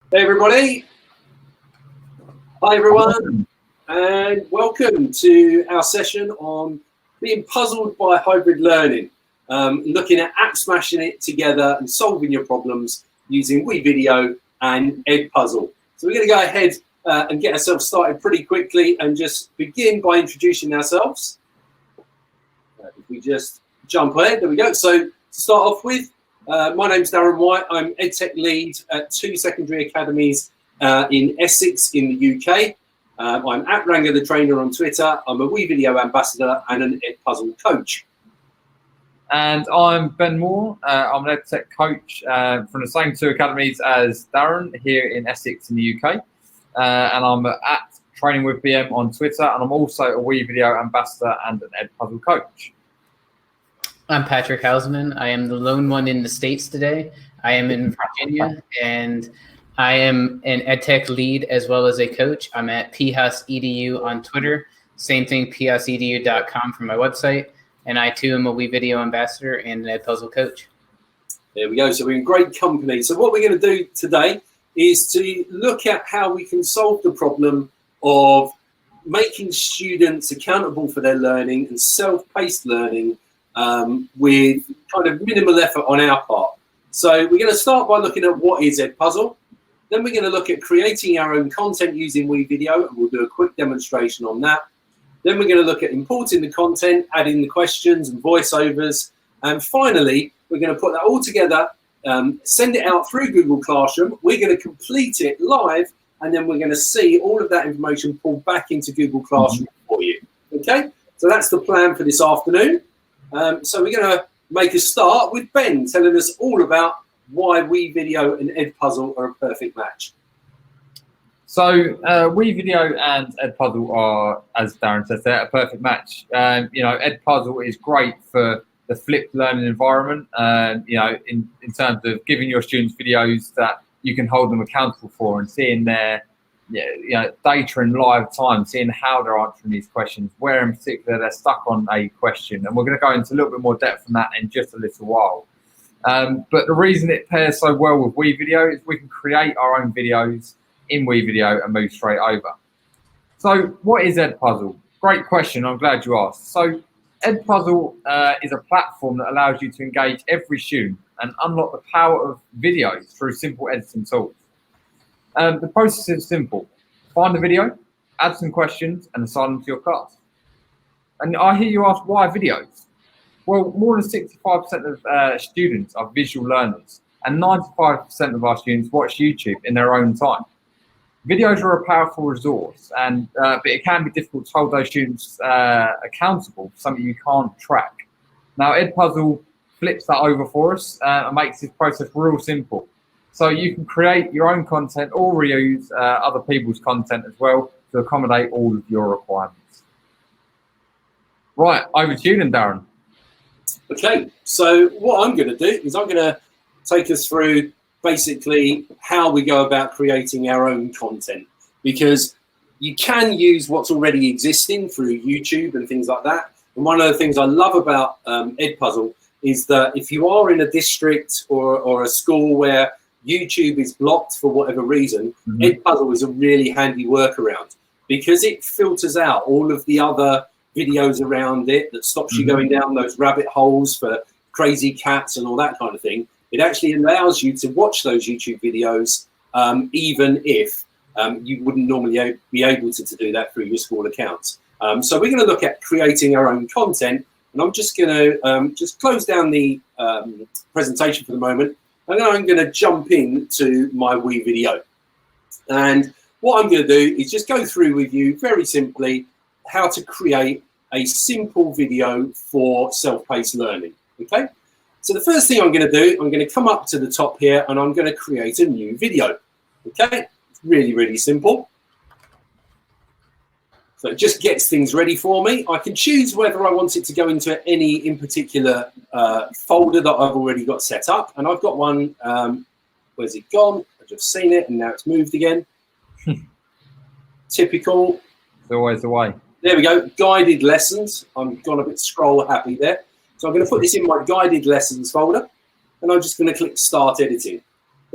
Hey everybody, hi everyone, and welcome to our session on being puzzled by hybrid learning, looking at app smashing it together and solving your problems using Wevideo and Edpuzzle. So we're going to go ahead and get ourselves started pretty quickly and just begin by introducing ourselves. If we just jump ahead, there we go. So to start off with, my name's Darren White. I'm EdTech lead at 2 secondary academies in Essex in the UK. I'm at Ranger the Trainer on Twitter. I'm a Wevideo ambassador and an Edpuzzle coach. And I'm Ben Moore. I'm an EdTech coach from the same 2 academies as Darren here in Essex in the UK. And I'm at Training with BM on Twitter. And I'm also a Wevideo ambassador and an Edpuzzle coach. I'm Patrick Haussamann. I am the lone one in the States today. I am in Virginia, and I am an EdTech lead as well as a coach. I'm at phausedu on Twitter. Same thing, phausedu.com for my website. And I, too, am a Wevideo ambassador and an Edpuzzle coach. There we go. So we're in great company. So what we're going to do today is to look at how we can solve the problem of making students accountable for their learning and self-paced learning with kind of minimal effort on our part. So we're going to start by looking at what is Edpuzzle. Then we're going to look at creating our own content using Wevideo, and we'll do a quick demonstration on that. Then we're going to look at importing the content, adding the questions and voiceovers. And finally, we're going to put that all together, send it out through Google Classroom. We're going to complete it live, and then we're going to see all of that information pulled back into Google Classroom for you. Okay, so that's the plan for this afternoon. So we're going to make a start with Ben telling us all about why Wevideo and Edpuzzle are a perfect match. So Wevideo and Edpuzzle are, as Darren says, they're a perfect match. You know, Edpuzzle is great for the flipped learning environment, you know, in terms of giving your students videos that you can hold them accountable for and seeing their data in live time, seeing how they're answering these questions, where in particular they're stuck on a question. And we're going to go into a little bit more depth on that in just a little while. But the reason it pairs so well with Wevideo is we can create our own videos in Wevideo and move straight over. So what is Edpuzzle? Great question, I'm glad you asked. So Edpuzzle is a platform that allows you to engage every student and unlock the power of videos through simple editing tools. The process is simple. Find the video, add some questions, and assign them to your class. And I hear you ask, why videos? Well, more than 65% of students are visual learners, and 95% of our students watch YouTube in their own time. Videos are a powerful resource, but it can be difficult to hold those students accountable for something you can't track. Now, Edpuzzle flips that over for us and makes this process real simple. So you can create your own content or reuse other people's content as well to accommodate all of your requirements. Right, over to you then, Darren. Okay, so what I'm going to do is I'm going to take us through basically how we go about creating our own content, because you can use what's already existing through YouTube and things like that. And one of the things I love about Edpuzzle is that if you are in a district or a school where YouTube is blocked for whatever reason, Edpuzzle is a really handy workaround because it filters out all of the other videos around it that stops you going down those rabbit holes for crazy cats and all that kind of thing. It actually allows you to watch those YouTube videos even if you wouldn't normally be able to do that through your school accounts. So we're going to look at creating our own content, and I'm just going to just close down the presentation for the moment. And then I'm going to jump into my Wevideo. And what I'm going to do is just go through with you very simply how to create a simple video for self-paced learning. Okay? So the first thing I'm going to do, I'm going to come up to the top here and I'm going to create a new video. Okay? It's really, really simple. So it just gets things ready for me. I can choose whether I want it to go into any in particular folder that I've already got set up. And I've got one, where's it gone? I've just seen it and now it's moved again. Typical. It's always the way. There we go, guided lessons. I'm gone a bit scroll happy there. So I'm going to put this in my guided lessons folder and I'm just going to click start editing.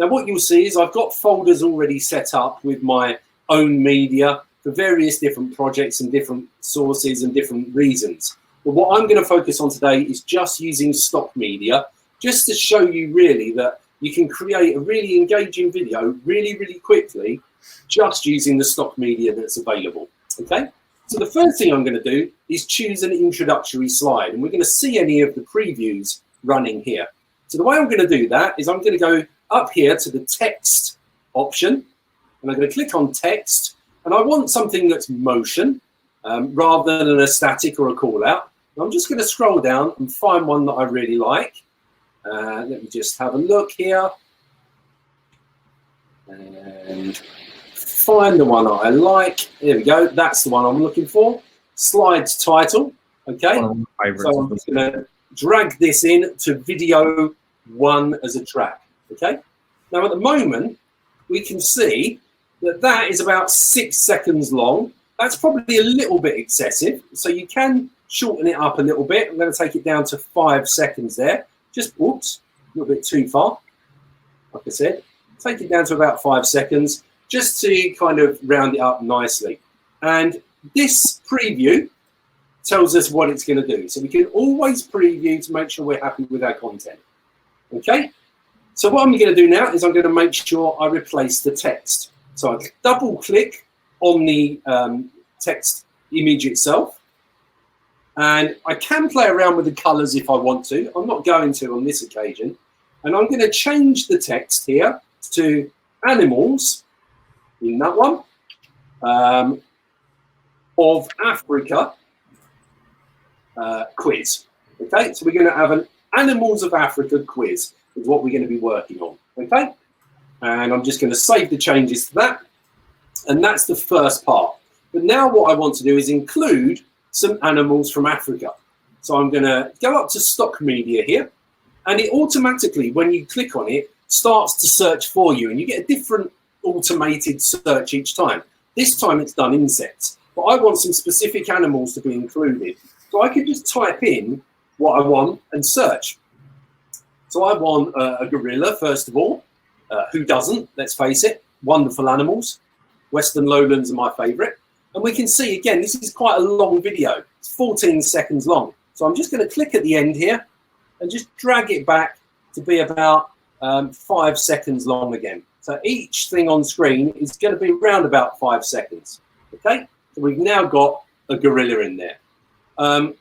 Now what you'll see is I've got folders already set up with my own media for various different projects and different sources and different reasons. But what I'm going to focus on today is just using stock media, just to show you really that you can create a really engaging video really, really quickly just using the stock media that's available. Okay, so the first thing I'm going to do is choose an introductory slide, and we're going to see any of the previews running here. So the way I'm going to do that is I'm going to go up here to the text option, and I'm going to click on text, and I want something that's motion rather than a static or a call out. I'm just going to scroll down and find one that I really like. Let me just have a look here and find the one that I like. There we go. That's the one I'm looking for. Slides title. Okay. So I'm just going to drag this in to video 1 as a track. Okay. Now at the moment, we can see that that is about 6 seconds long. That's probably a little bit excessive. So you can shorten it up a little bit. I'm going to take it down to 5 seconds there. Just, whoops, a little bit too far. Like I said, take it down to about 5 seconds just to kind of round it up nicely. And this preview tells us what it's going to do. So we can always preview to make sure we're happy with our content. Okay. So what I'm going to do now is I'm going to make sure I replace the text. So I double click on the text image itself. And I can play around with the colors if I want to. I'm not going to on this occasion. And I'm going to change the text here to animals in that one of Africa quiz. Okay, so we're going to have an animals of Africa quiz is what we're going to be working on. Okay, and I'm just going to save the changes to that. And that's the first part. But now what I want to do is include some animals from Africa. So I'm going to go up to stock media here, and it automatically, when you click on it, starts to search for you, and you get a different automated search each time. This time it's done insects, but I want some specific animals to be included. So I can just type in what I want and search. So I want a gorilla, first of all. Who doesn't? Let's face it, wonderful animals. Western lowlands are my favorite. And we can see, again, this is quite a long video. It's 14 seconds long. So I'm just going to click at the end here and just drag it back to be about 5 seconds long again. So each thing on screen is going to be around about 5 seconds. Okay, so we've now got a gorilla in there.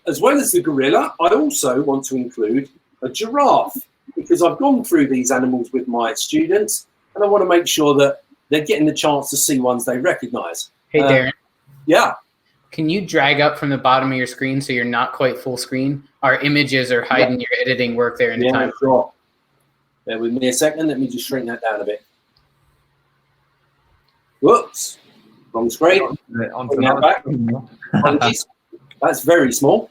As well as the gorilla, I also want to include a giraffe, because I've gone through these animals with my students and I want to make sure that they're getting the chance to see ones they recognize. Hey, Darren. Yeah. Can you drag up from the bottom of your screen so you're not quite full screen? Our images are hiding your editing work there in the time. Sure. Bear with me a second. Let me just shrink that down a bit. Whoops. Wrong screen. Bring that back. Apologies. That's very small.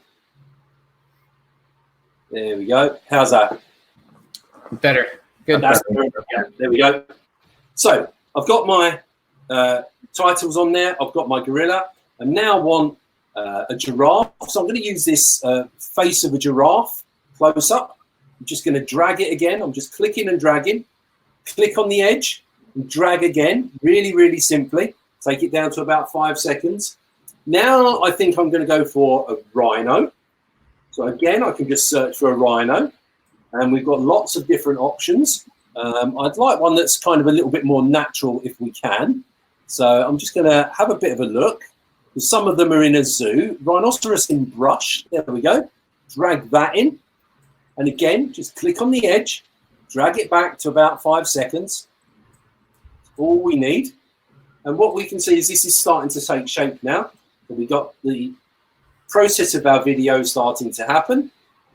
There we go. How's that? Better. Good. Yeah, there we go. So I've got my titles on there. I've got my gorilla. I now want a giraffe. So I'm going to use this face of a giraffe close up. I'm just going to drag it again. I'm just clicking and dragging. Click on the edge and drag again. Really, really simply. Take it down to about 5 seconds. Now I think I'm going to go for a rhino. So again, I can just search for a rhino. And we've got lots of different options. I'd like one that's kind of a little bit more natural if we can. So I'm just going to have a bit of a look. Some of them are in a zoo. Rhinoceros in brush. There we go. Drag that in. And again, just click on the edge. Drag it back to about 5 seconds. That's all we need. And what we can see is this is starting to take shape now. So we got the process of our video starting to happen,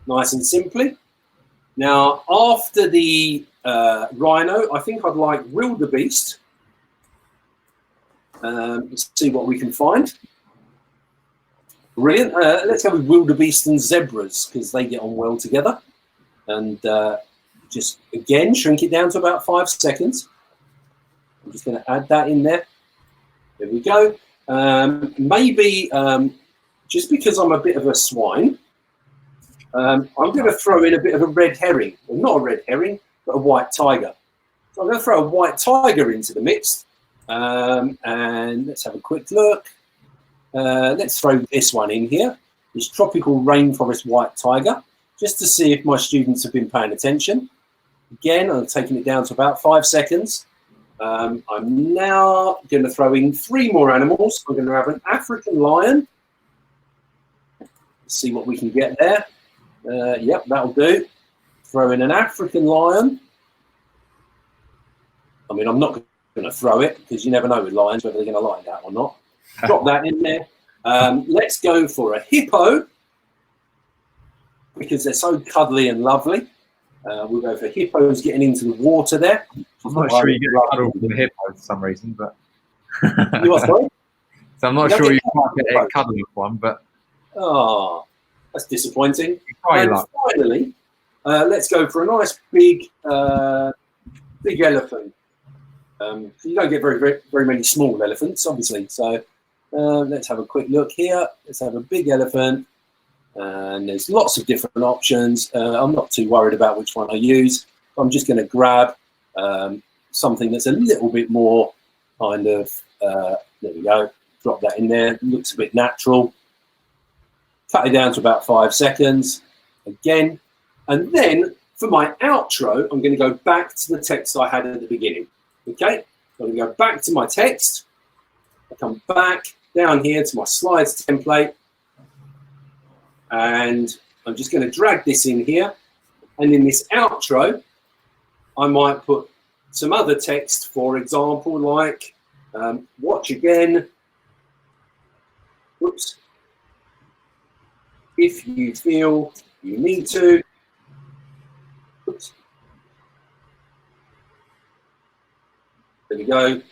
nice and simply. Now, after the rhino, I think I'd like wildebeest. Let's see what we can find. Brilliant. Let's go with wildebeest and zebras because they get on well together. And just, again, shrink it down to about 5 seconds. I'm just going to add that in there. There we go. Maybe just because I'm a bit of a swine, I'm going to throw in a bit of a red herring. Well, not a red herring, but a white tiger. So I'm going to throw a white tiger into the mix. And let's have a quick look. Let's throw this one in here. This tropical rainforest white tiger, just to see if my students have been paying attention. Again, I'm taking it down to about 5 seconds. I'm now going to throw in 3 more animals. I'm going to have an African lion. Let's see what we can get there. Yep, that'll do. Throw in an African lion. I mean, I'm not going to throw it because you never know with lions whether they're going to like that or not. Drop that in there. Let's go for a hippo because they're so cuddly and lovely. We'll go for hippos getting into the water there. I'm not sure you get cuddled with a hippo for some reason, but You are sorry? so I'm not sure you can't get a cuddle with one, but oh, that's disappointing. quite And like. finally, let's go for a nice big elephant. You don't get very many small elephants, obviously. So let's have a quick look here. Let's have a big elephant. And there's lots of different options. I'm not too worried about which one I use. I'm just going to grab something that's a little bit more kind of, there we go, drop that in there. Looks a bit natural. Cut it down to about 5 seconds again. And then for my outro, I'm going to go back to the text I had at the beginning. Okay, I'm going to go back to my text. I come back down here to my slides template. And I'm just going to drag this in here. And in this outro, I might put some other text, for example, like watch again. Whoops. If you feel you need to. Oops. There we go.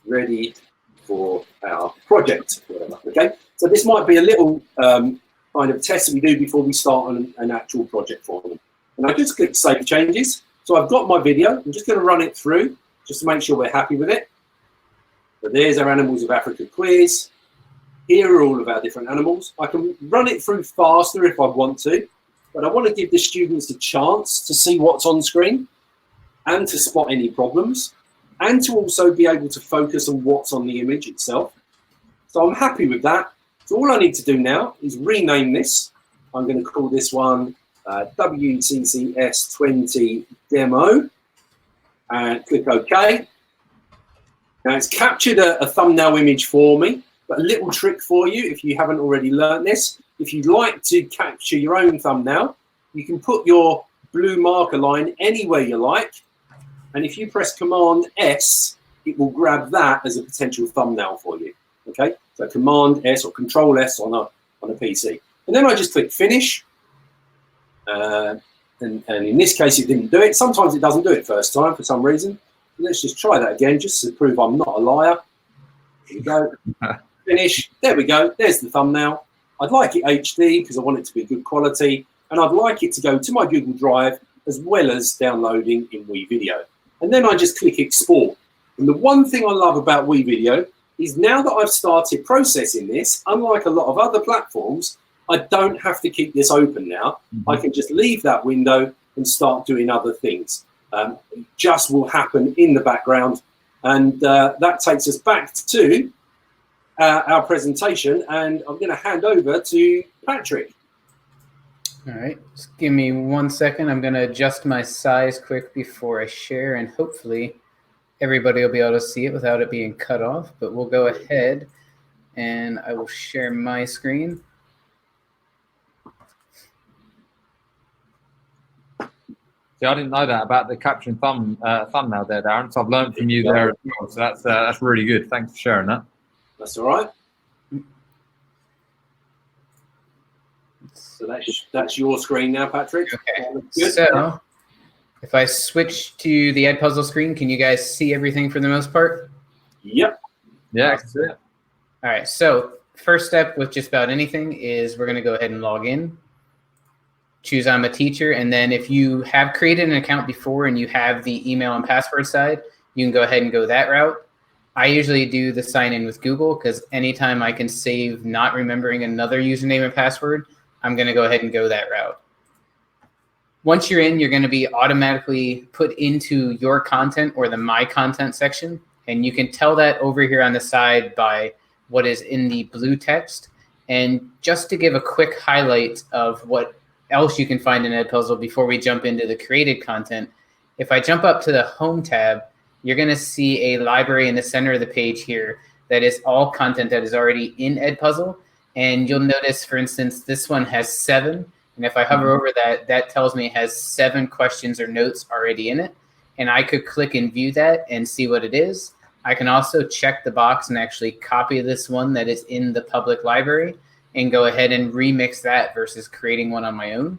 Ready for our project. Whatever. Okay. So this might be a little kind of test that we do before we start on an actual project for them. And I just click Save Changes. So I've got my video. I'm just going to run it through just to make sure we're happy with it. So there's our Animals of Africa quiz. Here are all of our different animals. I can run it through faster if I want to, but I want to give the students a chance to see what's on screen and to spot any problems and to also be able to focus on what's on the image itself. So I'm happy with that. So all I need to do now is rename this. I'm going to call this one WCCS20 Demo and click OK. Now it's captured a thumbnail image for me, but a little trick for you if you haven't already learned this. If you'd like to capture your own thumbnail, you can put your blue marker line anywhere you like. And if you press Command S, it will grab that as a potential thumbnail for you. Okay, so Command S or Control S on a PC. And then I just click Finish. And in this case, it didn't do it. Sometimes it doesn't do it first time for some reason. Let's just try that again, just to prove I'm not a liar. Here we go. Finish. There we go. There's the thumbnail. I'd like it HD because I want it to be good quality. And I'd like it to go to my Google Drive as well as downloading in Wevideo. And then I just click Export. And the one thing I love about Wevideo is now that I've started processing this, unlike a lot of other platforms, I don't have to keep this open now. I can just leave that window and start doing other things. It just will happen in the background. And that takes us back to our presentation. And I'm going to hand over to Patrick. All right, just give me 1 second. I'm going to adjust my size quick before I share, and hopefully everybody will be able to see it without it being cut off. But we'll go ahead and I will share my screen. See, I didn't know that about the capturing thumbnail there, Darren. So I've learned from you there as well. So that's really good. Thanks for sharing that. That's all right. So that's your screen now, Patrick. Okay. Good. So if I switch to the Edpuzzle screen, can you guys see everything for the most part? Yep. Yeah, I can see it. All right. So first step with just about anything is we're going to go ahead and log in. Choose I'm a teacher. And then if you have created an account before and you have the email and password side, you can go ahead and go that route. I usually do the sign in with Google because anytime I can save not remembering another username and password, I'm going to go ahead and go that route. Once you're in, you're going to be automatically put into your content or the My Content section. And you can tell that over here on the side by what is in the blue text. And just to give a quick highlight of what else you can find in Edpuzzle before we jump into the created content, if I jump up to the Home tab, you're going to see a library in the center of the page here that is all content that is already in Edpuzzle. And you'll notice, for instance, this one has 7. And if I hover over that, that tells me it has 7 questions or notes already in it. And I could click and view that and see what it is. I can also check the box and actually copy this one that is in the public library and go ahead and remix that versus creating one on my own.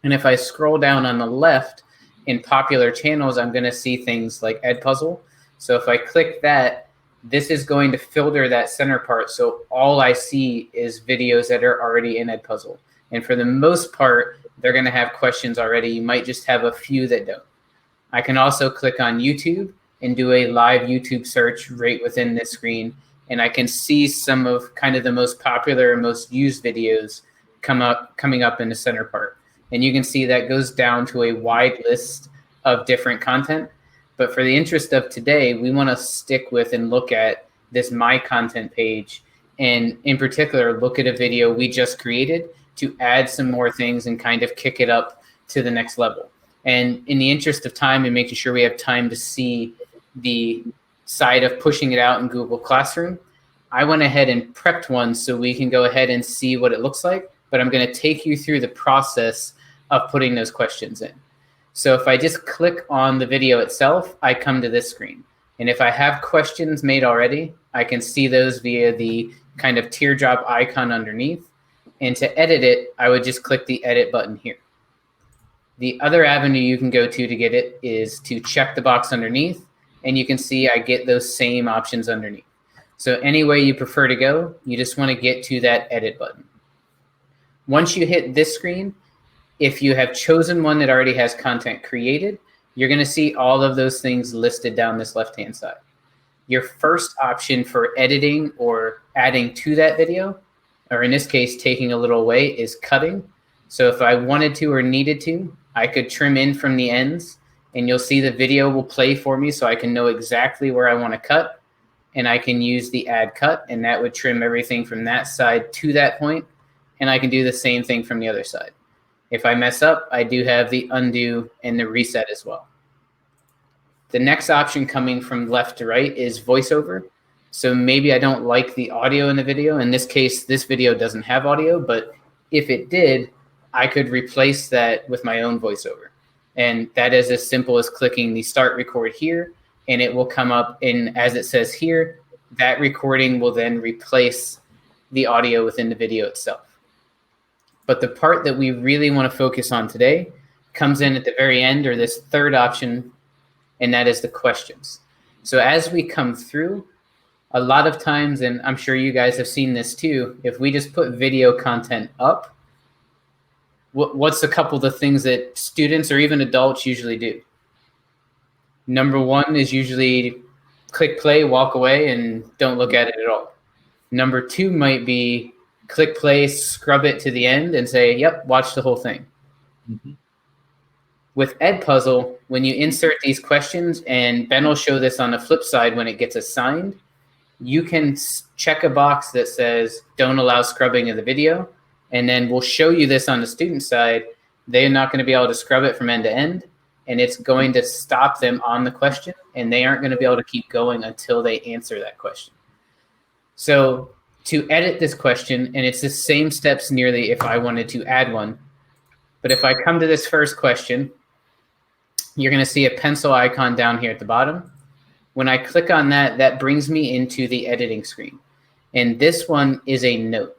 And if I scroll down on the left in popular channels, I'm going to see things like Edpuzzle. So if I click that, this is going to filter that center part. So all I see is videos that are already in Edpuzzle. And for the most part, they're going to have questions already. You might just have a few that don't. I can also click on YouTube and do a live YouTube search right within this screen. And I can see some of kind of the most popular and most used videos coming up in the center part. And you can see that goes down to a wide list of different content. But for the interest of today, we want to stick with and look at this My Content page. And in particular, look at a video we just created to add some more things and kind of kick it up to the next level. And in the interest of time and making sure we have time to see the side of pushing it out in Google Classroom, I went ahead and prepped one so we can go ahead and see what it looks like. But I'm going to take you through the process of putting those questions in. So if I just click on the video itself, I come to this screen. And if I have questions made already, I can see those via the kind of teardrop icon underneath. And to edit it, I would just click the edit button here. The other avenue you can go to get it is to check the box underneath. And you can see I get those same options underneath. So any way you prefer to go, you just want to get to that edit button. Once you hit this screen, if you have chosen one that already has content created, you're going to see all of those things listed down this left-hand side. Your first option for editing or adding to that video, or in this case, taking a little away, is cutting. So if I wanted to or needed to, I could trim in from the ends, and you'll see the video will play for me so I can know exactly where I want to cut, and I can use the add cut, and that would trim everything from that side to that point, and I can do the same thing from the other side. If I mess up, I do have the undo and the reset as well. The next option coming from left to right is voiceover. So maybe I don't like the audio in the video. In this case, this video doesn't have audio, but if it did, I could replace that with my own voiceover. And that is as simple as clicking the start record here, and it will come up in, as it says here, that recording will then replace the audio within the video itself. But the part that we really want to focus on today comes in at the very end, or this third option, and that is the questions. So as we come through, a lot of times, and I'm sure you guys have seen this too, if we just put video content up, what's a couple of the things that students or even adults usually do? Number one is usually click play, walk away, and don't look at it at all. Number two might be click play, scrub it to the end, and say, yep, watch the whole thing. Mm-hmm. With Edpuzzle, when you insert these questions, and Ben will show this on the flip side when it gets assigned, you can check a box that says, don't allow scrubbing of the video, and then we'll show you this on the student side. They're not going to be able to scrub it from end to end, and it's going to stop them on the question, and they aren't going to be able to keep going until they answer that question. So to edit this question, and it's the same steps nearly if I wanted to add one, but if I come to this first question, you're going to see a pencil icon down here at the bottom. When I click on that, that brings me into the editing screen. And this one is a note.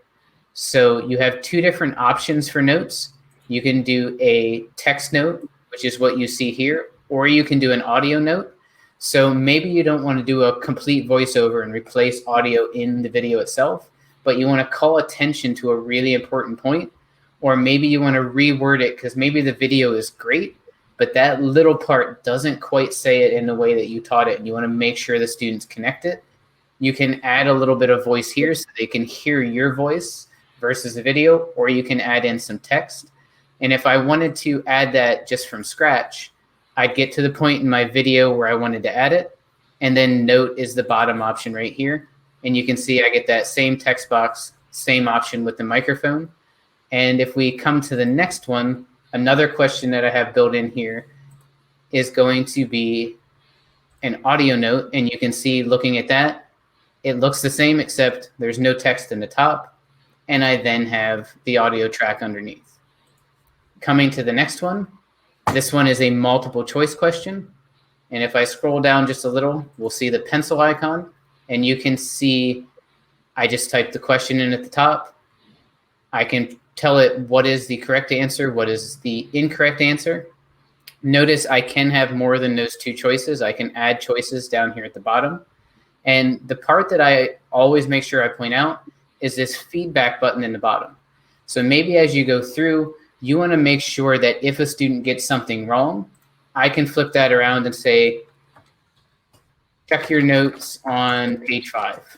So you have two different options for notes. You can do a text note, which is what you see here, or you can do an audio note. So maybe you don't want to do a complete voiceover and replace audio in the video itself, but you want to call attention to a really important point, or maybe you want to reword it because maybe the video is great, but that little part doesn't quite say it in the way that you taught it, and you want to make sure the students connect it. You can add a little bit of voice here so they can hear your voice versus the video, or you can add in some text. And if I wanted to add that just from scratch, I'd get to the point in my video where I wanted to add it. And then note is the bottom option right here. And you can see I get that same text box, same option with the microphone. And if we come to the next one, another question that I have built in here is going to be an audio note. And you can see looking at that, it looks the same except there's no text in the top. And I then have the audio track underneath. Coming to the next one, this one is a multiple choice question. And if I scroll down just a little, we'll see the pencil icon. And you can see I just typed the question in at the top. I can tell it what is the correct answer, what is the incorrect answer. Notice I can have more than those two choices. I can add choices down here at the bottom. And the part that I always make sure I point out is this feedback button in the bottom. So maybe as you go through, you want to make sure that if a student gets something wrong, I can flip that around and say, check your notes on page 5.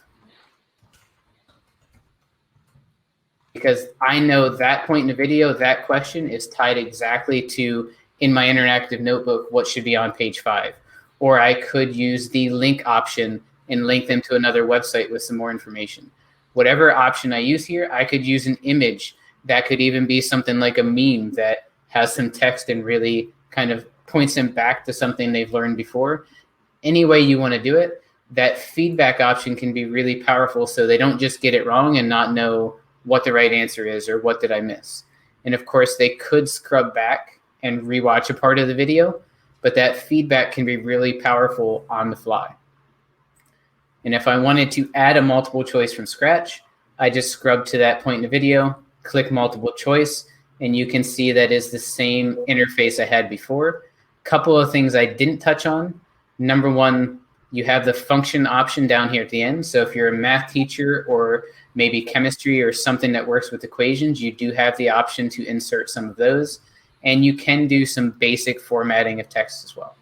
Because I know that point in the video, that question is tied exactly to, in my interactive notebook, what should be on page 5. Or I could use the link option and link them to another website with some more information. Whatever option I use here, I could use an image. That could even be something like a meme that has some text and really kind of points them back to something they've learned before. Any way you want to do it, that feedback option can be really powerful so they don't just get it wrong and not know what the right answer is or what did I miss. And of course, they could scrub back and rewatch a part of the video, but that feedback can be really powerful on the fly. And if I wanted to add a multiple choice from scratch, I just scrub to that point in the video, click multiple choice, and you can see that is the same interface I had before. Couple of things I didn't touch on. Number one, you have the function option down here at the end. So if you're a math teacher or maybe chemistry or something that works with equations, you do have the option to insert some of those. And you can do some basic formatting of text as well.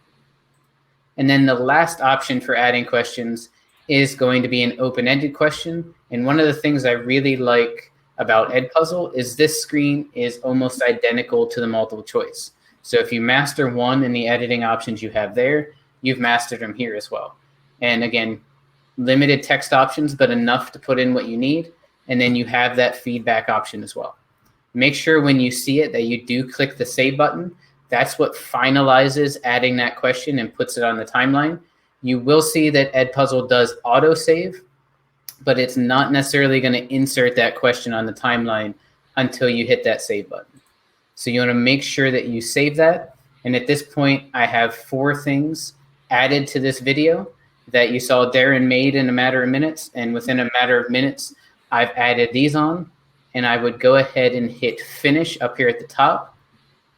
And then the last option for adding questions is going to be an open-ended question. And one of the things I really like about Edpuzzle is this screen is almost identical to the multiple choice. So if you master one in the editing options you have there, you've mastered them here as well. And again, limited text options, but enough to put in what you need. And then you have that feedback option as well. Make sure when you see it that you do click the save button. That's what finalizes adding that question and puts it on the timeline. You will see that Edpuzzle does autosave, but it's not necessarily going to insert that question on the timeline until you hit that save button. So you want to make sure that you save that. And at this point, I have 4 things added to this video that you saw Darren made in a matter of minutes. And within a matter of minutes, I've added these on. And I would go ahead and hit finish up here at the top.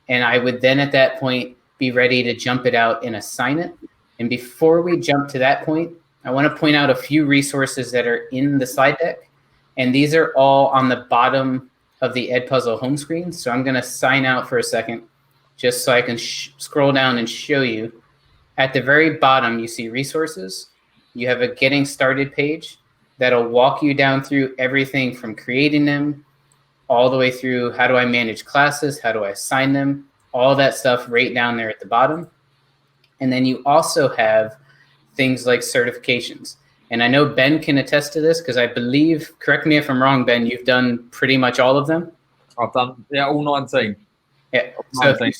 And I would then at that point be ready to jump it out and assign it. And before we jump to that point, I want to point out a few resources that are in the slide deck. And these are all on the bottom of the Edpuzzle home screen. So I'm going to sign out for a second just so I can scroll down and show you. At the very bottom, you see resources. You have a getting started page that'll walk you down through everything from creating them all the way through how do I manage classes, how do I assign them, all that stuff right down there at the bottom. And then you also have things like certifications. And I know Ben can attest to this because I believe, correct me if I'm wrong, Ben, you've done pretty much all of them. I've done, all 19. Yeah. So if you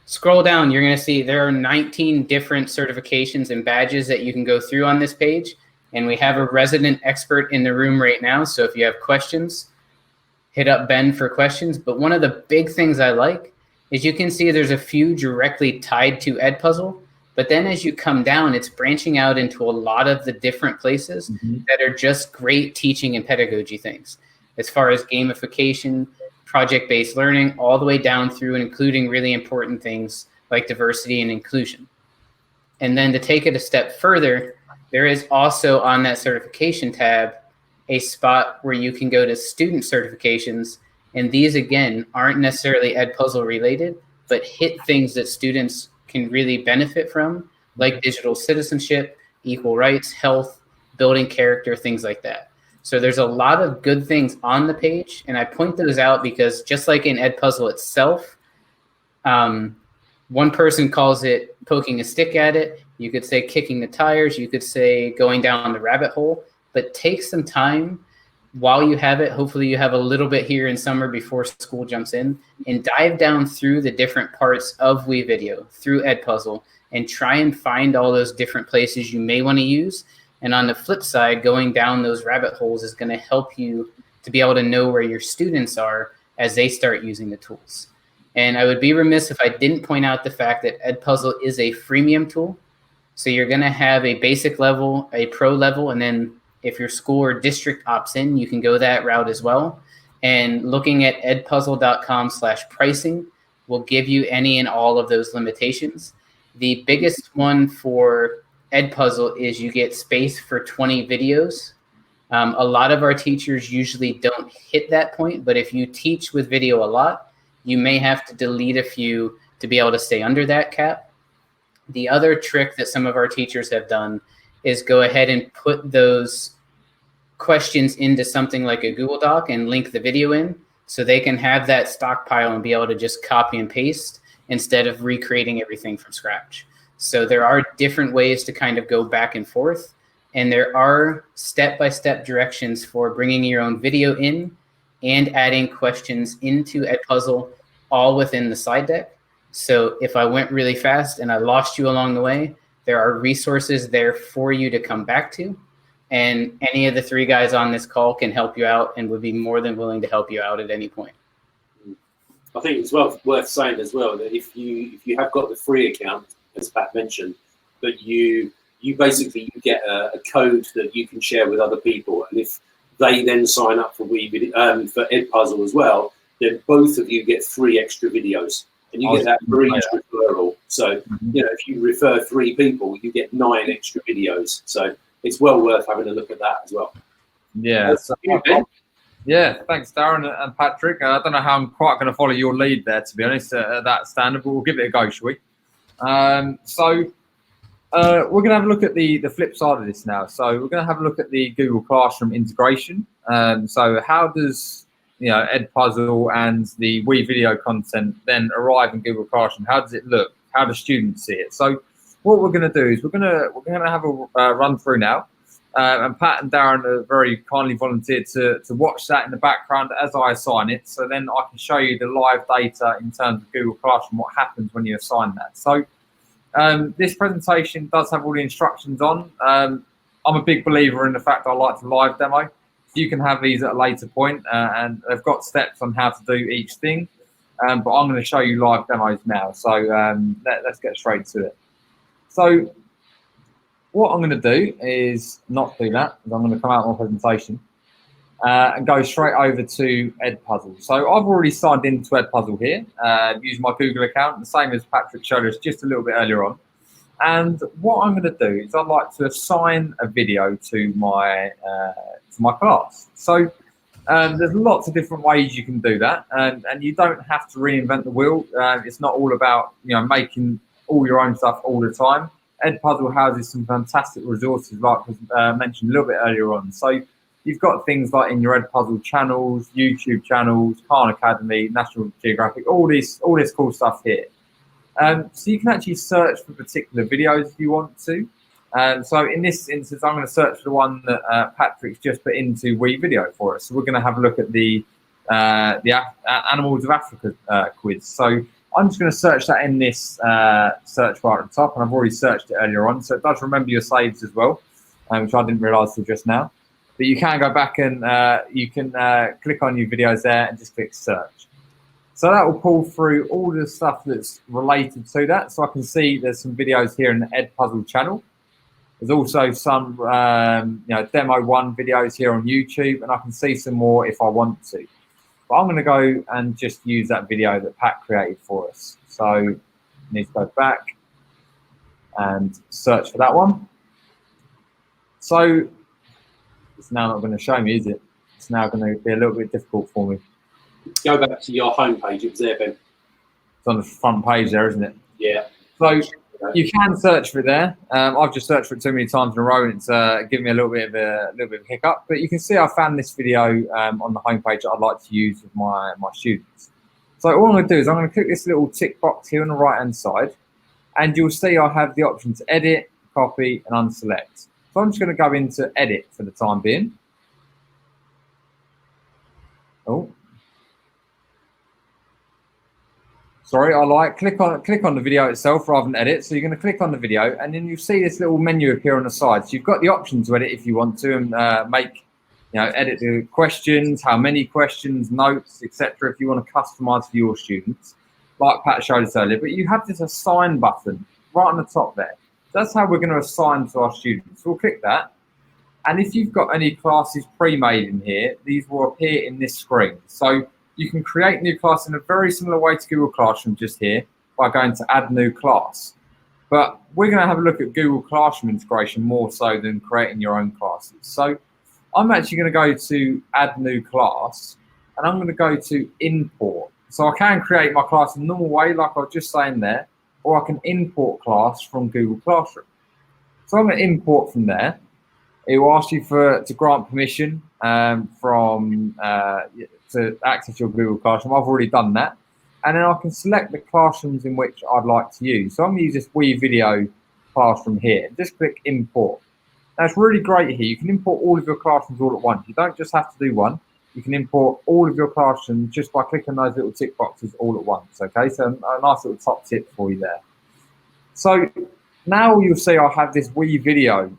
scroll down, you're going to see there are 19 different certifications and badges that you can go through on this page. And we have a resident expert in the room right now. So if you have questions, hit up Ben for questions. But one of the big things I like is you can see there's a few directly tied to Edpuzzle. But then as you come down, it's branching out into a lot of the different places that are just great teaching and pedagogy things. As far as gamification, project-based learning, all the way down through and including really important things like diversity and inclusion. And then to take it a step further, there is also on that certification tab a spot where you can go to student certifications. And these, again, aren't necessarily Edpuzzle related, but hit things that students can really benefit from, like digital citizenship, equal rights, health, building character, things like that. So there's a lot of good things on the page, and I point those out because just like in Edpuzzle itself, One person calls it poking a stick at it. You could say kicking the tires. You could say going down the rabbit hole. But take some time while you have it. Hopefully you have a little bit here in summer before school jumps in, and dive down through the different parts of Wevideo, through Edpuzzle, and try and find all those different places you may want to use. And on the flip side, going down those rabbit holes is going to help you to be able to know where your students are as they start using the tools. And I would be remiss if I didn't point out the fact that Edpuzzle is a freemium tool. So you're going to have a basic level, a pro level, and then if your school or district opts in, you can go that route as well. And looking at edpuzzle.com/pricing will give you any and all of those limitations. The biggest one for Edpuzzle is you get space for 20 videos. A lot of our teachers usually don't hit that point, but if you teach with video a lot, you may have to delete a few to be able to stay under that cap. The other trick that some of our teachers have done is go ahead and put those questions into something like a Google Doc and link the video in, so they can have that stockpile and be able to just copy and paste instead of recreating everything from scratch. So there are different ways to kind of go back and forth, and there are step-by-step directions for bringing your own video in and adding questions into Edpuzzle, all within the slide deck. So if I went really fast and I lost you along the way, there are resources there for you to come back to. And any of the three guys on this call can help you out and would be more than willing to help you out at any point. I think it's worth saying as well that if you have got the free account, as Pat mentioned, but you basically get a code that you can share with other people, and if they then sign up for for Edpuzzle as well, then both of you get 3 extra videos, and you get that for each referral. So if you refer 3 people, you get 9 extra videos. So it's well worth having a look at that as well. Yeah. Yeah, thanks, Darren and Patrick. I don't know how I'm quite going to follow your lead there, to be honest, at that standard, but we'll give it a go, shall we? So we're going to have a look at the flip side of this now. So we're going to have a look at the Google Classroom integration. So how does Edpuzzle and the Wevideo content then arrive in Google Classroom? How does it look? How do students see it? So what we're going to do is we're going to have a run through now. And Pat and Darren have very kindly volunteered to watch that in the background as I assign it. So then I can show you the live data in terms of Google Classroom, what happens when you assign that. So this presentation does have all the instructions on. I'm a big believer in the fact I like to live demo. You can have these at a later point, and they've got steps on how to do each thing. But I'm going to show you live demos now. So let's get straight to it. So what I'm going to do is not do that, because I'm going to come out of my presentation and go straight over to Edpuzzle. So I've already signed into Edpuzzle here, using my Google account, the same as Patrick showed us just a little bit earlier on. And what I'm going to do is I'd like to assign a video to my class. So there's lots of different ways you can do that, and you don't have to reinvent the wheel. It's not all about making all your own stuff all the time. Edpuzzle houses some fantastic resources, like was mentioned a little bit earlier on. So you've got things like in your Edpuzzle channels, YouTube channels, Khan Academy, National Geographic, all this cool stuff here. So you can actually search for particular videos if you want to. So in this instance, I'm going to search for the one that Patrick's just put into Wevideo for us. So we're going to have a look at the Animals of Africa quiz. So I'm just going to search that in this search bar at the top, and I've already searched it earlier on. So it does remember your saves as well, which I didn't realise till just now. But you can go back and you can click on your videos there and just click search. So that will pull through all the stuff that's related to that. So I can see there's some videos here in the Edpuzzle channel. There's also some demo 1 videos here on YouTube, and I can see some more if I want to. But I'm going to go and just use that video that Pat created for us. So I need to go back and search for that one. So it's now not going to show me, is it? It's now going to be a little bit difficult for me. Go back to your homepage. It was there, Ben. It's on the front page there, isn't it? Yeah. So you can search for it there. I've just searched for it too many times in a row, and it's given me a little bit of a hiccup. But you can see I found this video on the homepage that I'd like to use with my students. So all I'm going to do is I'm going to click this little tick box here on the right-hand side, and you'll see I have the option to edit, copy, and unselect. So I'm just going to go into edit for the time being. Oh, sorry, click on the video itself rather than edit. So you're going to click on the video, and then you see this little menu appear on the side. So you've got the option to edit if you want to, and edit the questions, how many questions, notes, etc. If you want to customize for your students, like Pat showed us earlier. But you have this assign button right on the top there. That's how we're going to assign to our students. We'll click that. And if you've got any classes pre-made in here, these will appear in this screen. So you can create new class in a very similar way to Google Classroom just here by going to add new class. But we're going to have a look at Google Classroom integration more so than creating your own classes. So I'm actually going to go to add new class, and I'm going to go to import. So I can create my class in a normal way like I was just saying there, or I can import class from Google Classroom. So I'm going to import from there. It will ask you to grant permission to access your Google Classroom. I've already done that. And then I can select the classrooms in which I'd like to use. So I'm going to use this Wevideo classroom here. Just click import. That's really great here. You can import all of your classrooms all at once. You don't just have to do one. You can import all of your classrooms just by clicking those little tick boxes all at once. Okay, so a nice little top tip for you there. So now you'll see I have this Wevideo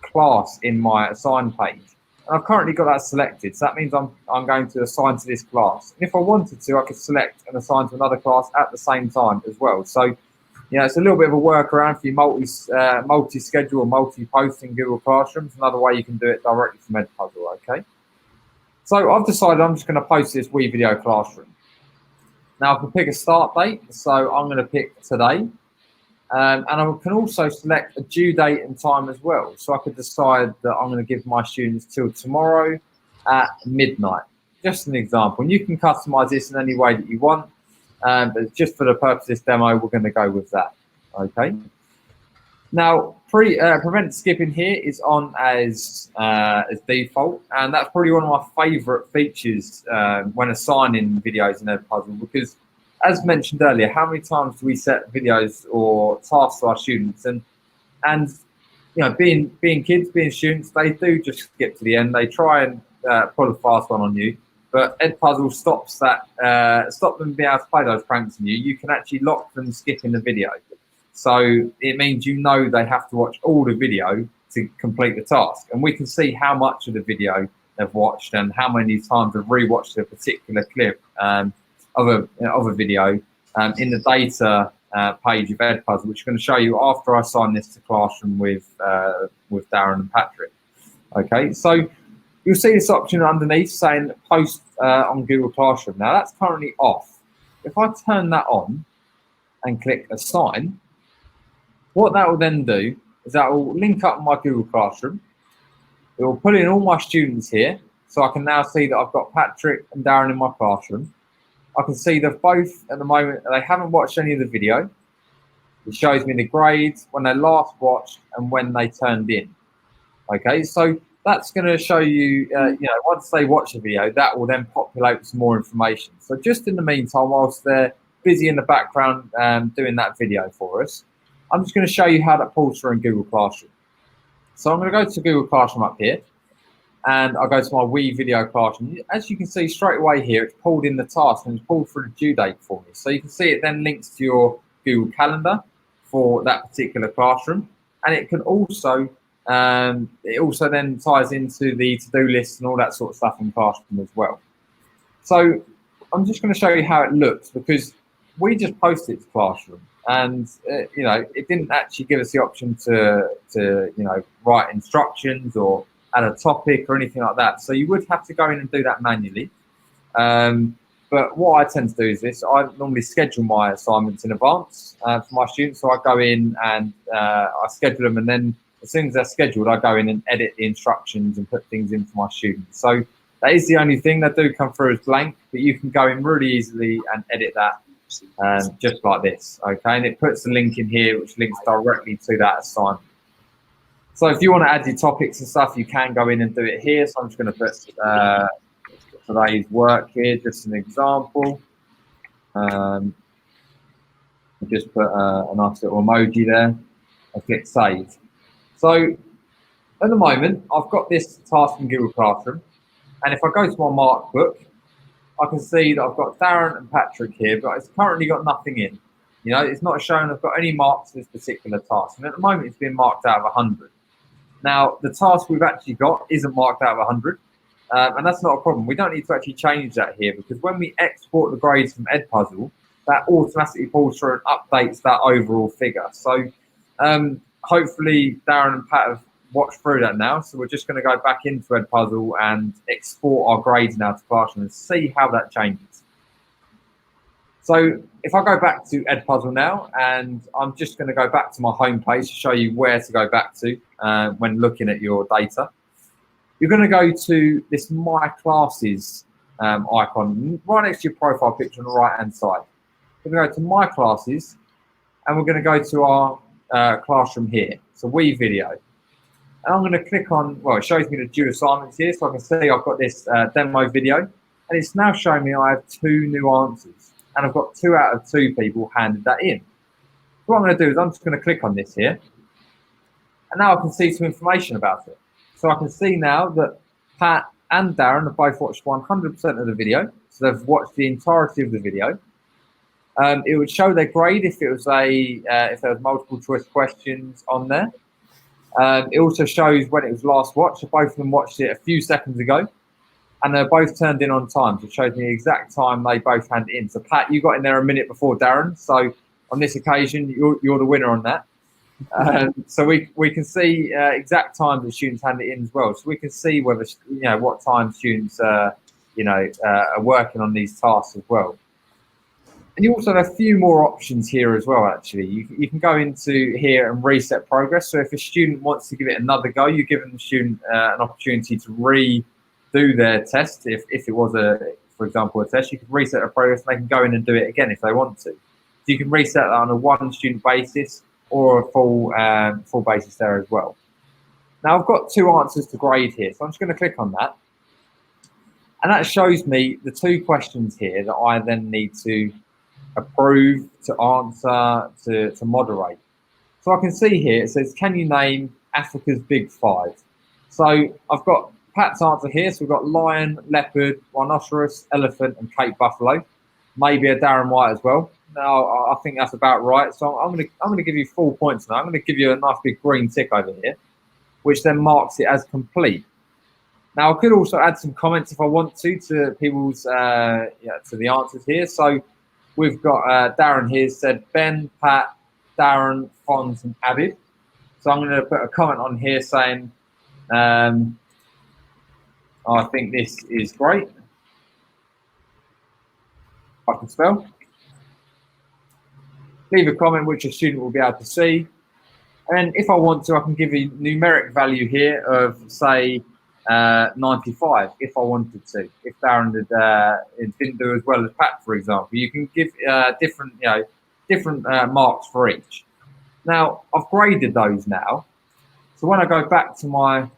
class in my assign page. And I've currently got that selected, so that means I'm going to assign to this class. And if I wanted to, I could select and assign to another class at the same time as well. So, it's a little bit of a workaround for your multi-schedule or multi-post in Google Classroom. It's another way you can do it directly from Edpuzzle, okay? So I've decided I'm just going to post this Wevideo Classroom. Now I can pick a start date, so I'm going to pick today. And I can also select a due date and time as well. So I could decide that I'm going to give my students till tomorrow at midnight. Just an example. And you can customize this in any way that you want. But just for the purpose of this demo, we're going to go with that. Okay. Now, prevent skipping here is on as default. And that's probably one of my favorite features when assigning videos in Edpuzzle, because as mentioned earlier, how many times do we set videos or tasks to our students? And being kids, being students, they do just skip to the end. They try and pull a fast one on you, but Edpuzzle stops that, stop them being able to play those pranks on you. You can actually lock them skipping the video. So it means they have to watch all the video to complete the task. And we can see how much of the video they've watched and how many times they've rewatched a particular clip of a video in the data page of Edpuzzle, which is going to show you after I assign this to Classroom with Darren and Patrick. Okay, so you'll see this option underneath saying post on Google Classroom. Now that's currently off. If I turn that on and click assign, what that will then do is that will link up my Google Classroom. It will put in all my students here, so I can now see that I've got Patrick and Darren in my classroom. I can see they've both, at the moment, they haven't watched any of the video. It shows me the grades, when they last watched, and when they turned in. Okay, so that's going to show you, once they watch the video, that will then populate with some more information. So just in the meantime, whilst they're busy in the background doing that video for us, I'm just going to show you how that pulls through in Google Classroom. So I'm going to go to Google Classroom up here. And I'll go to my Wevideo Classroom. As you can see straight away here, it's pulled in the task and it's pulled through the due date for me. So you can see it then links to your Google Calendar for that particular classroom. And it can also, then ties into the to-do list and all that sort of stuff in Classroom as well. So I'm just going to show you how it looks, because we just posted it to Classroom. And, it didn't actually give us the option to write instructions or add a topic or anything like that. So you would have to go in and do that manually. But what I tend to do is this. I normally schedule my assignments in advance for my students. So I go in and I schedule them, and then as soon as they're scheduled, I go in and edit the instructions and put things in for my students. So that is the only thing. They do come through as blank, but you can go in really easily and edit that just like this. Okay, and it puts the link in here, which links directly to that assignment. So if you want to add your topics and stuff, you can go in and do it here. So I'm just going to put today's work here, just an example. Just put a nice little emoji there. I click save. So at the moment, I've got this task in Google Classroom, and if I go to my mark book, I can see that I've got Darren and Patrick here, but it's currently got nothing in. You know, it's not showing I've got any marks for this particular task. And at the moment, it's been marked out of 100. Now, the task we've actually got isn't marked out of 100, and that's not a problem. We don't need to actually change that here, because when we export the grades from Edpuzzle, that automatically pulls through and updates that overall figure. So hopefully Darren and Pat have watched through that now. So we're just going to go back into Edpuzzle and export our grades now to Classroom and see how that changes. So if I go back to Edpuzzle now, and I'm just going to go back to my home page to show you where to go back to when looking at your data. You're going to go to this My Classes icon right next to your profile picture on the right hand side. We're going to go to My Classes, and we're going to go to our classroom here, so Wevideo. And I'm going to click on, well, it shows me the due assignments here, so I can see I've got this demo video, and it's now showing me I have 2 new answers, and I've got 2 out of 2 people handed that in. So what I'm going to do is I'm just going to click on this here, and now I can see some information about it. So I can see now that Pat and Darren have both watched 100% of the video, so they've watched the entirety of the video. It would show their grade if it was if there was multiple choice questions on there. It also shows when it was last watched. So both of them watched it a few seconds ago, and they're both turned in on time. So it shows me the exact time they both handed in. So Pat, you got in there a minute before Darren. So on this occasion, you're the winner on that. So we can see exact time that students handed in as well. So we can see whether what time students are working on these tasks as well. And you also have a few more options here as well, actually. You can go into here and reset progress. So if a student wants to give it another go, you're giving the student an opportunity to redo their test. If it was, for example, a test, you could reset their progress and they can go in and do it again if they want to. So you can reset that on a 1-student basis or a full basis there as well. Now I've got 2 answers to grade here, so I'm just going to click on that. And that shows me the 2 questions here that I then need to approve, to answer, to moderate. So I can see here, it says, can you name Africa's big 5? So I've got Pat's answer here. So we've got lion, leopard, rhinoceros, elephant, and Cape buffalo. Maybe a Darren White as well. Now I think that's about right. So I'm gonna give you full points now. I'm gonna give you a nice big green tick over here, which then marks it as complete. Now I could also add some comments if I want to people's to the answers here. So we've got Darren here said Ben, Pat, Darren, Fonz, and Abid. So I'm going to put a comment on here saying, I think this is great. I can spell. Leave a comment which a student will be able to see. And if I want to, I can give a numeric value here of, say, 95 if I wanted to. If Darren didn't do as well as Pat, for example, you can give different marks for each. Now I've graded those now, so when I go back to my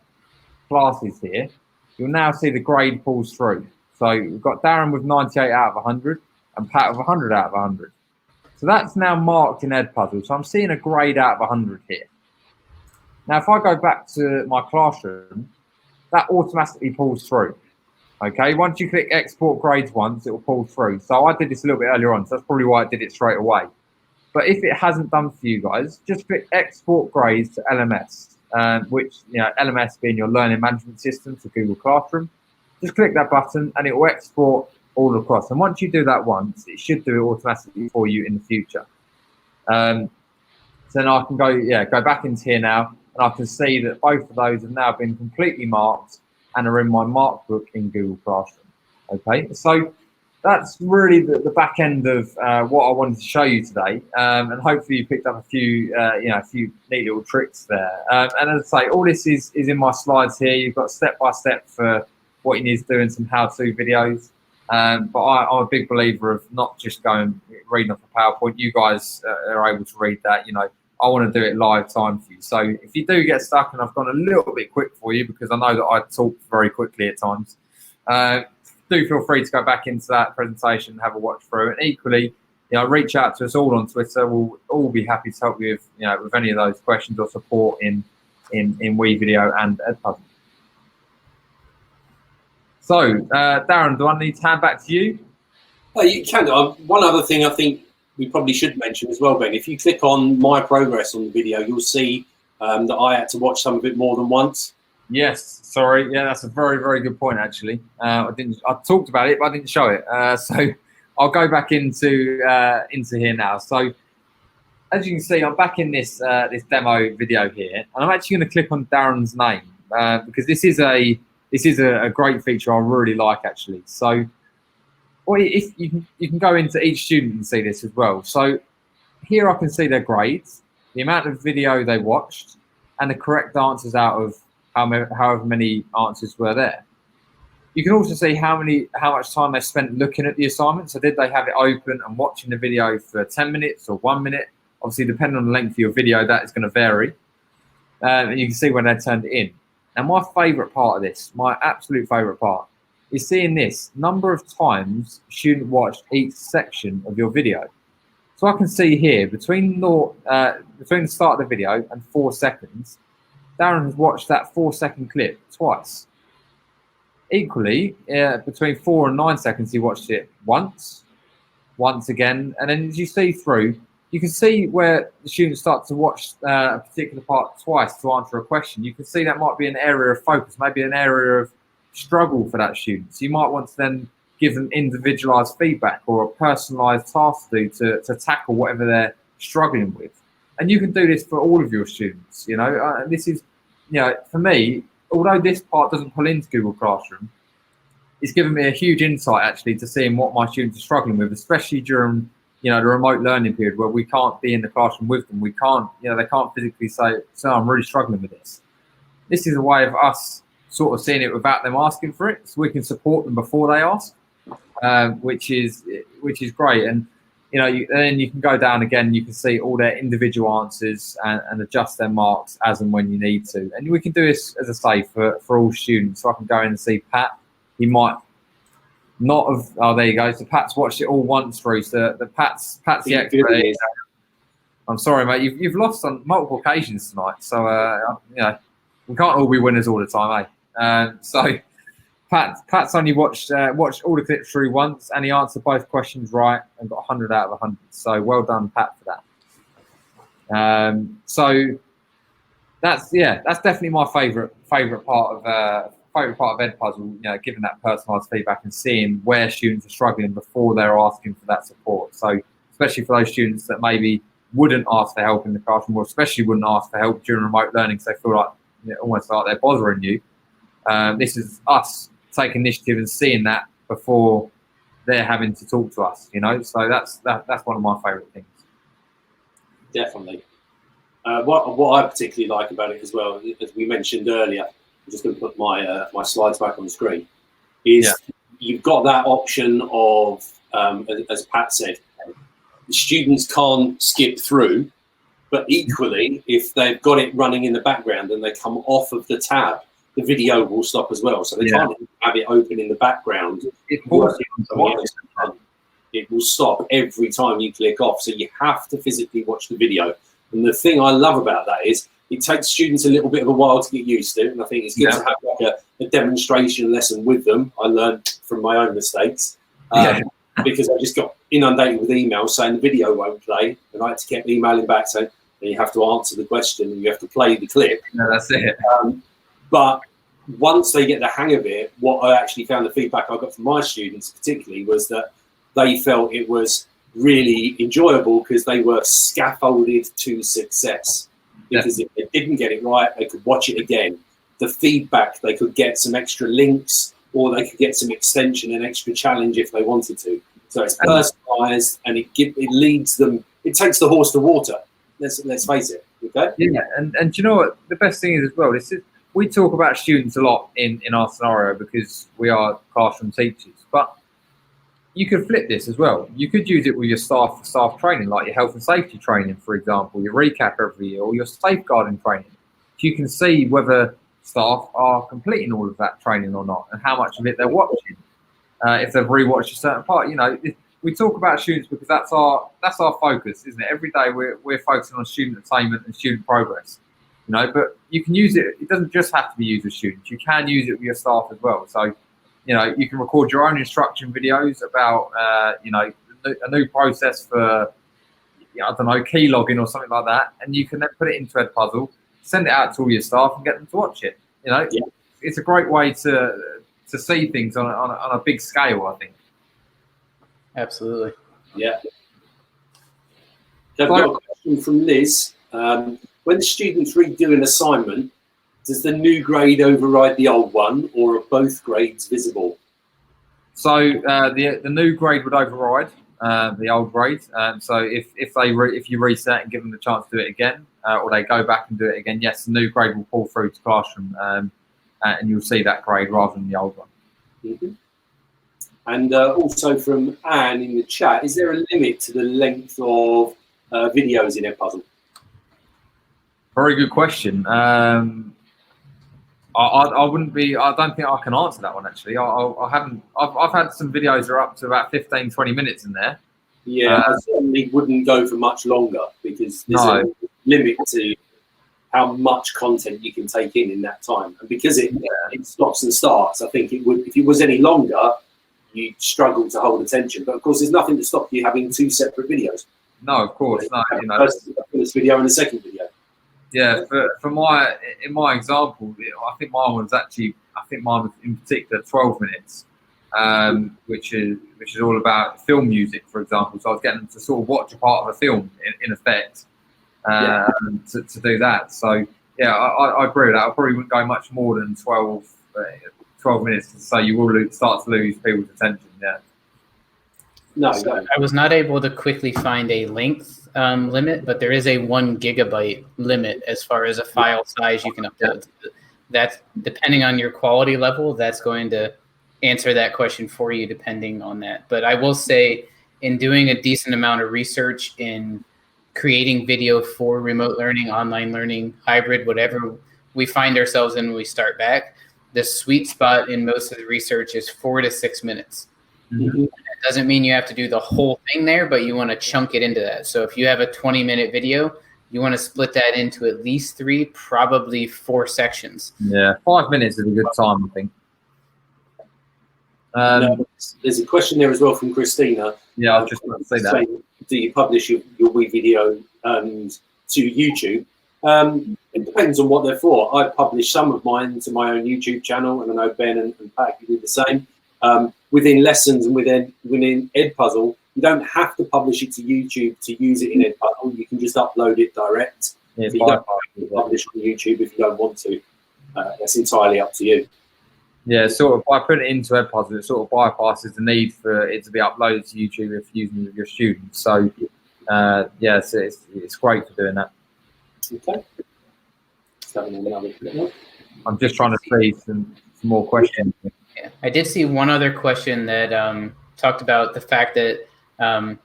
classes here, you'll now see the grade pulls through. So we've got Darren with 98 out of 100 and Pat with 100 out of 100. So that's now marked in Edpuzzle. So I'm seeing a grade out of 100 here. Now if I go back to my classroom, that automatically pulls through. Okay, once you click export grades once, it will pull through. So I did this a little bit earlier on, so that's probably why I did it straight away. But if it hasn't done for you guys, just click export grades to LMS, which LMS being your learning management system to Google Classroom. Just click that button and it will export all across. And once you do that once, it should do it automatically for you in the future. So then I can go back into here now, and I can see that both of those have now been completely marked and are in my mark book in Google Classroom. Okay, so that's really the back end of what I wanted to show you today, and hopefully you picked up a few neat little tricks there. And as I say, all this is in my slides here. You've got step by step for what you need to do in some how-to videos. But I'm a big believer of not just going reading off a PowerPoint. You guys are able to read that. I want to do it live time for you. So if you do get stuck, and I've gone a little bit quick for you because I know that I talk very quickly at times, do feel free to go back into that presentation and have a watch through. And equally, reach out to us all on Twitter. We'll all be happy to help you with any of those questions or support in Wevideo and Edpuzzle. So, Darren, do I need to hand back to you? You can. One other thing I think we probably should mention as well, Ben. If you click on my progress on the video, you'll see that I had to watch some of it more than once. Yes, sorry. Yeah, that's a very, very good point, actually. I talked about it, but I didn't show it. So I'll go back into here now. So as you can see, I'm back in this demo video here, and I'm actually going to click on Darren's name because this is a great feature I really like, actually. So if you can go into each student and see this as well. So here I can see their grades, the amount of video they watched, and the correct answers out of however many answers were there. You can also see how much time they spent looking at the assignment. So did they have it open and watching the video for 10 minutes or 1 minute? Obviously, depending on the length of your video, that is going to vary. And you can see when they turned it in. Now, my favourite part of this, my absolute favourite part, is seeing this number of times a student watched each section of your video. So I can see here, between the start of the video and 4 seconds, Darren has watched that 4-second clip twice. Equally, between 4 and 9 seconds, he watched it once again, and then as you see through, you can see where the students start to watch a particular part twice to answer a question. You can see that might be an area of focus, maybe an area of struggle for that student. So you might want to then give them individualized feedback or a personalized task to do to tackle whatever they're struggling with. And you can do this for all of your students. This is, for me, although this part doesn't pull into Google Classroom, it's given me a huge insight actually to seeing what my students are struggling with, especially during the remote learning period where we can't be in the classroom with them. We can't, they can't physically say, "So I'm really struggling with this." This is a way of us sort of seeing it without them asking for it, so we can support them before they ask, which is great. And then you can go down again, you can see all their individual answers and adjust their marks as and when you need to. And we can do this, as I say, for all students. So I can go in and see Pat. He might not have, oh, there you go. So Pat's watched it all once through. So Pat's the expert. I'm sorry, mate. You've lost on multiple occasions tonight. So, we can't all be winners all the time, eh? So Pat's only watched all the clips through once, and he answered both questions right and got 100 out of 100. So well done, Pat, for that. So that's definitely my favourite part of Edpuzzle. Giving that personalised feedback and seeing where students are struggling before they're asking for that support. So especially for those students that maybe wouldn't ask for help in the classroom, or especially wouldn't ask for help during remote learning, because they feel like almost like they're bothering you. This is us taking initiative and seeing that before they're having to talk to us, So that's one of my favourite things. Definitely. What I particularly like about it as well, as we mentioned earlier, I'm just going to put my slides back on the screen, is you've got that option of, as Pat said, the students can't skip through, but equally, if they've got it running in the background and they come off of the tab, the video will stop as well. So they can't have it open in the background. It will stop every time you click off. So you have to physically watch the video. And the thing I love about that is it takes students a little bit of a while to get used to. And I think it's good to have like a demonstration lesson with them. I learned from my own mistakes because I just got inundated with emails saying the video won't play. And I had to keep emailing back saying, you have to answer the question and you have to play the clip. No, that's it. But once they get the hang of it, what I actually found, the feedback I got from my students particularly, was that they felt it was really enjoyable because they were scaffolded to success. Because if they didn't get it right, they could watch it again. The feedback, they could get some extra links, or they could get some extension and extra challenge if they wanted to. So it's personalised, and it leads them. It takes the horse to water. Let's face it. Okay. Yeah, and you know what? The best thing is as well. We talk about students a lot in our scenario because we are classroom teachers, but you could flip this as well. You could use it with your staff training, like your health and safety training, for example, your recap every year, or your safeguarding training. You can see whether staff are completing all of that training or not, and how much of it they're watching. if they've rewatched a certain part. You know, we talk about students because that's our focus, isn't it? Every day we're focusing on student attainment and student progress. You know, but you can use it. It doesn't just have to be used with students. You can use it with your staff as well. So, you know, you can record your own instruction videos about, you know, a new process for, I don't know, key logging or something like that, and you can then put it into Edpuzzle, send it out to all your staff, and get them to watch it. You know, it's a great way to see things on a big scale, I think. Absolutely. Yeah. So I've got a question from Liz. When the students redo an assignment, does the new grade override the old one, or are both grades visible? So the new grade would override the old grade. So if you reset and give them the chance to do it again, or they go back and do it again, yes, the new grade will pull through to Classroom, and you'll see that grade rather than the old one. Mm-hmm. And also from Anne in the chat, is there a limit to the length of videos in Edpuzzle? Very good question. I wouldn't be. I don't think I can answer that one actually. I haven't. I've had some videos that are up to about 15, 20 minutes in there. Yeah, I certainly wouldn't go for much longer because there's a limit to how much content you can take in that time. And because it stops and starts, I think it would. If it was any longer, you'd struggle to hold attention. But of course, there's nothing to stop you having two separate videos. No, of course, no. You know, first video and the second video. Yeah, in my example, I think mine was in particular 12 minutes, which is all about film music, for example. So I was getting them to sort of watch a part of a film in effect, to do that. So yeah, I agree with that. I probably wouldn't go much more than 12 minutes, so you will start to lose people's attention. Yeah. No, I was not able to quickly find a length limit, but there is a 1 gigabyte limit as far as a file size you can upload. That's depending on your quality level. That's going to answer that question for you, depending on that. But I will say, in doing a decent amount of research in creating video for remote learning, online learning, hybrid, whatever we find ourselves in when we start back, the sweet spot in most of the research is 4 to 6 minutes. Mm-hmm. It doesn't mean you have to do the whole thing there, but you want to chunk it into that. So if you have a 20-minute video, you want to split that into at least 3, probably 4 sections. Yeah, 5 minutes is a good time, I think. There's a question there as well from Christina. Yeah, I was just going to say that. Do you publish your Wevideo to YouTube? It depends on what they're for. I publish some of mine to my own YouTube channel, and I know Ben and Pat do the same. Within lessons and within Edpuzzle, you don't have to publish it to YouTube to use it in Edpuzzle. You can just upload it direct. Yeah, you don't have to publish on YouTube if you don't want to. That's entirely up to you. Yeah, sort of by putting it into Edpuzzle, it sort of bypasses the need for it to be uploaded to YouTube if you're using it with your students. So, yeah, so it's great for doing that. Okay. I'm just trying to see some more questions. Yeah. I did see one other question that talked about the fact that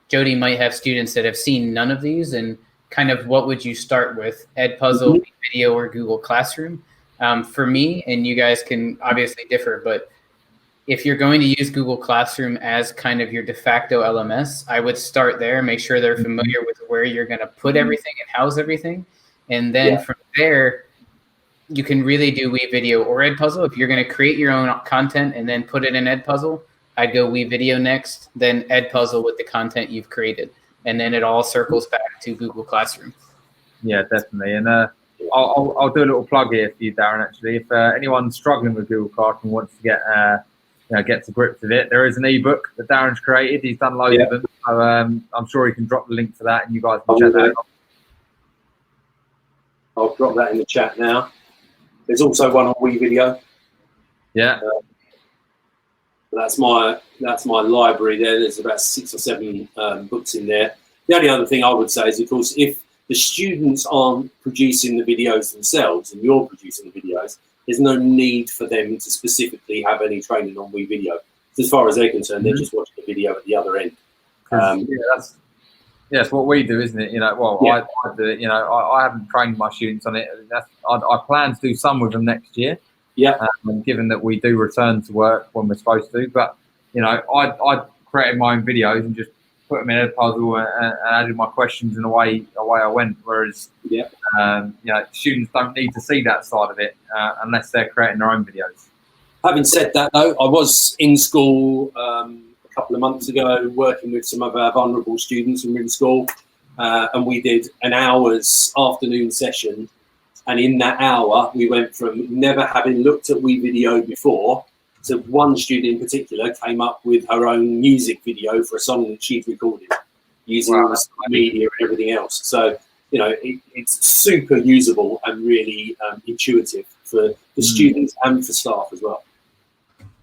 Jody might have students that have seen none of these, and kind of what would you start with, Edpuzzle, Video, or Google Classroom? For me, and you guys can obviously differ, but if you're going to use Google Classroom as kind of your de facto LMS, I would start there, make sure they're familiar with where you're going to put everything and house everything. And then from there, you can really do Wevideo or Edpuzzle. If you're going to create your own content and then put it in Edpuzzle, I'd go Wevideo next, then Edpuzzle with the content you've created. And then it all circles back to Google Classroom. Yeah, definitely. And I'll do a little plug here for you, Darren, actually. If anyone's struggling with Google Classroom and wants to get to grips with it, there is an ebook that Darren's created. He's done loads of them. So, I'm sure he can drop the link to that and you guys can check that out. I'll drop that in the chat now. There's also one on Wevideo. Yeah. That's my library there. There's about 6 or 7 books in there. The only other thing I would say is, of course, if the students aren't producing the videos themselves and you're producing the videos, there's no need for them to specifically have any training on Wevideo. As far as they're concerned, they're just watching the video at the other end. That's what we do, isn't it? You know, well, I do it. You know, I haven't trained my students on it. I plan to do some with them next year. Yeah. Given that we do return to work when we're supposed to, but you know, I created my own videos and just put them in Edpuzzle and added my questions, and away I went. Whereas, you know, students don't need to see that side of it unless they're creating their own videos. Having said that, though, I was in school a couple of months ago working with some of our vulnerable students in school, and we did an hour's afternoon session. And in that hour, we went from never having looked at Wevideo before to one student in particular came up with her own music video for a song that she'd recorded using all the media and everything else. So, you know, it's super usable and really intuitive for the students and for staff as well.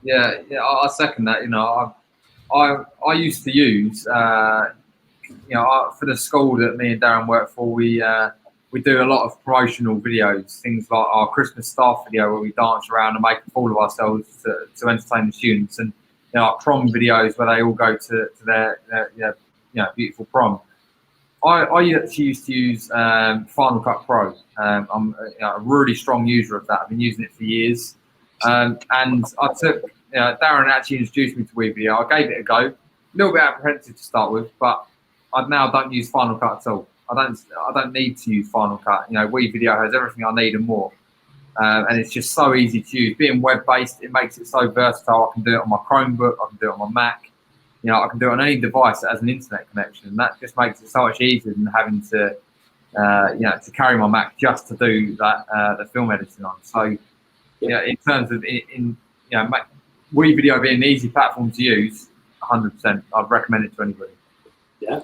Yeah, I second that. You know, I used to use, you know, for the school that me and Darren work for, we do a lot of promotional videos, things like our Christmas staff video where we dance around and make a fool of ourselves to entertain the students, and you know, our prom videos where they all go to their you know, beautiful prom. I actually used to use Final Cut Pro. I'm a really strong user of that. I've been using it for years, and I took, you know, Darren actually introduced me to Wevideo. I gave it a go, a little bit apprehensive to start with, but I now don't use Final Cut at all. I don't need to use Final Cut. You know, Wevideo has everything I need and more, and it's just so easy to use. Being web-based, it makes it so versatile. I can do it on my Chromebook, I can do it on my Mac. You know, I can do it on any device that has an internet connection, and that just makes it so much easier than having to, you know, to carry my Mac just to do that the film editing on. So, you know, in terms of you know, Wevideo being an easy platform to use, 100%, I'd recommend it to anybody. Yeah.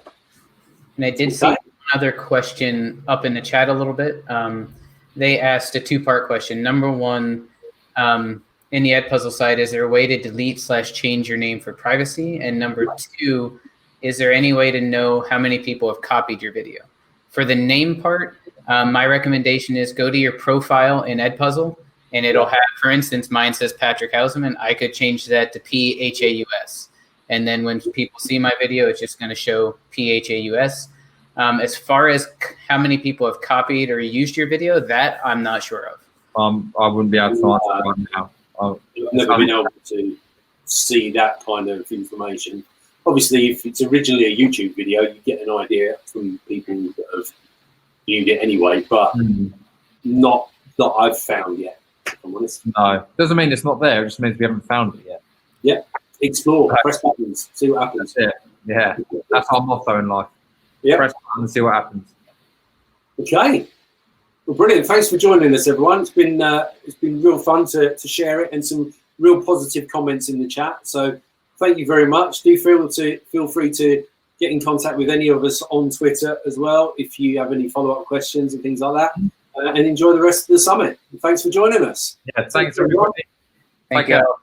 And I did see another question up in the chat a little bit. They asked a two-part question. Number one, in the Edpuzzle side, is there a way to delete/change your name for privacy? And number two, is there any way to know how many people have copied your video? For the name part, my recommendation is go to your profile in Edpuzzle, and it'll have, for instance, mine says Patrick Haussamann. I could change that to P-H-A-U-S. And then when people see my video, it's just going to show P-H-A-U-S. As far as how many people have copied or used your video, that I'm not sure of. I wouldn't be able to answer right now. I've never been able to see that kind of information. Obviously, if it's originally a YouTube video, you get an idea from people that have viewed it anyway, but not that I've found yet, if I'm honest. No, doesn't mean it's not there. It just means we haven't found it yet. Yeah, explore, press buttons, see what happens. That's it. Yeah, that's our motto in life. Yeah, press button and see what happens. Okay. Well, brilliant. Thanks for joining us, everyone. It's been real fun to share it, and some real positive comments in the chat. So thank you very much. Do feel free to get in contact with any of us on Twitter as well if you have any follow-up questions and things like that. And enjoy the rest of the summit. Thanks for joining us. Yeah, thanks everybody. Thank you.